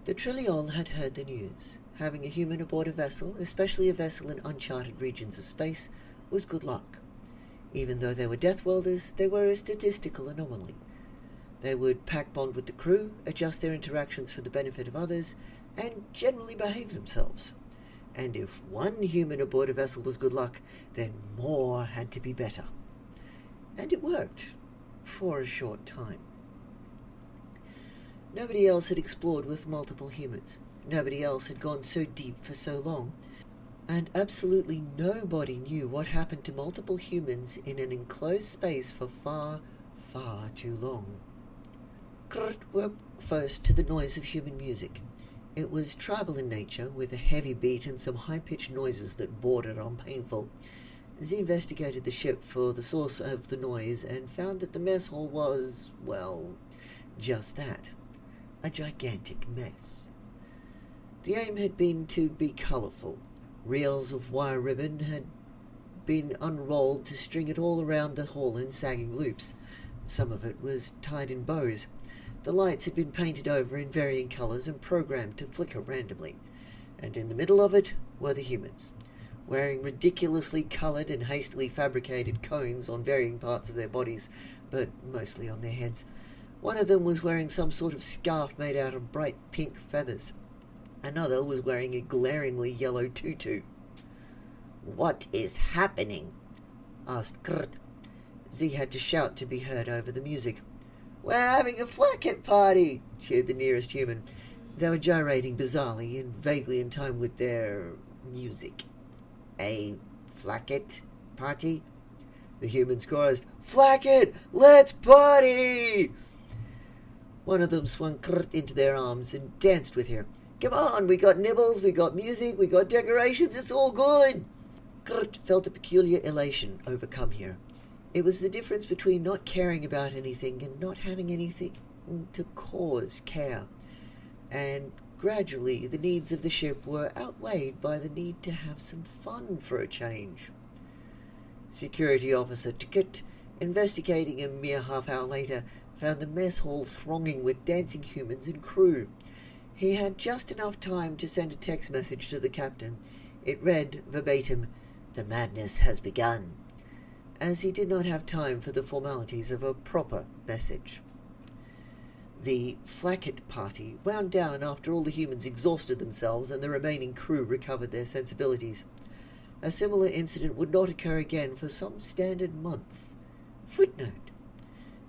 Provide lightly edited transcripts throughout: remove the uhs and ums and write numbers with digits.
The Trilliol had heard the news. Having a human aboard a vessel, especially a vessel in uncharted regions of space, was good luck. Even though they were death welders, they were a statistical anomaly. They would pack bond with the crew, adjust their interactions for the benefit of others, and generally behave themselves. And if one human aboard a vessel was good luck, then more had to be better. And it worked, for a short time. Nobody else had explored with multiple humans. Nobody else had gone so deep for so long. And absolutely nobody knew what happened to multiple humans in an enclosed space for far, far too long. Kurt woke first to the noise of human music. It was tribal in nature, with a heavy beat and some high-pitched noises that bordered on painful. Z investigated the ship for the source of the noise and found that the mess hall was, well, just that. A gigantic mess. The aim had been to be colourful. Reels of wire ribbon had been unrolled to string it all around the hall in sagging loops. Some of it was tied in bows. The lights had been painted over in varying colours and programmed to flicker randomly. And in the middle of it were the humans, wearing ridiculously coloured and hastily fabricated cones on varying parts of their bodies, but mostly on their heads. One of them was wearing some sort of scarf made out of bright pink feathers. Another was wearing a glaringly yellow tutu. "What is happening?" asked Kurt. Z had to shout to be heard over the music. "We're having a flacket party," cheered the nearest human. They were gyrating bizarrely and vaguely in time with their music. "A flacket party?" The humans chorused. "Flacket! Let's party!" One of them swung Kurt into their arms and danced with her. "Come on, we got nibbles, we got music, we got decorations, it's all good!" Kurt felt a peculiar elation overcome here. It was the difference between not caring about anything and not having anything to cause care. And gradually the needs of the ship were outweighed by the need to have some fun for a change. Security Officer Ticket, investigating a mere half-hour later, found the mess hall thronging with dancing humans and crew. He had just enough time to send a text message to the captain. It read verbatim, "The madness has begun," as he did not have time for the formalities of a proper message. The flacket party wound down after all the humans exhausted themselves and the remaining crew recovered their sensibilities. A similar incident would not occur again for some standard months. Footnote: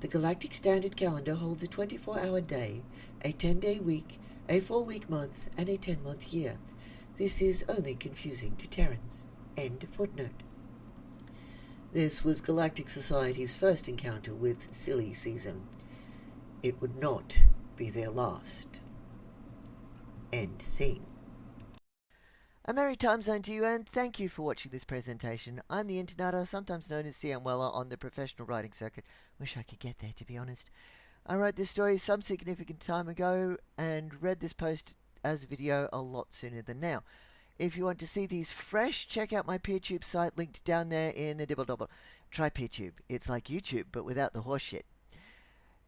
the Galactic Standard Calendar holds a 24-hour day, a 10-day week, a 4-week month, and a 10-month year. This is only confusing to Terrans. End footnote. This was Galactic Society's first encounter with silly season. It would not be their last. End scene. A merry time zone to you, and thank you for watching this presentation. I'm the Internatter, sometimes known as C.M. Weller on the professional writing circuit. Wish I could get there, to be honest. I wrote this story some significant time ago and read this post as a video a lot sooner than now. If you want to see these fresh, check out my PeerTube site linked down there in the dibble double. Try PeerTube. It's like YouTube, but without the horseshit.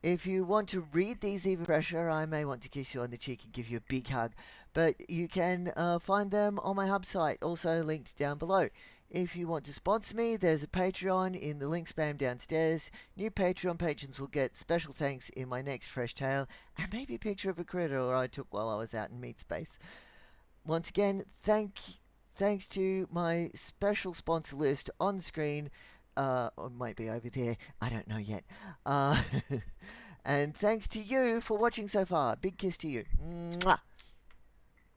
If you want to read these even fresher, I may want to kiss you on the cheek and give you a big hug, but you can find them on my hub site, also linked down below. If you want to sponsor me, there's a Patreon in the link spam downstairs. New Patreon patrons will get special thanks in my next fresh tale, and maybe a picture of a critter I took while I was out in meat space. Once again, thanks to my special sponsor list on screen, or might be over there, I don't know yet. And thanks to you for watching so far. Big kiss to you. Mwah.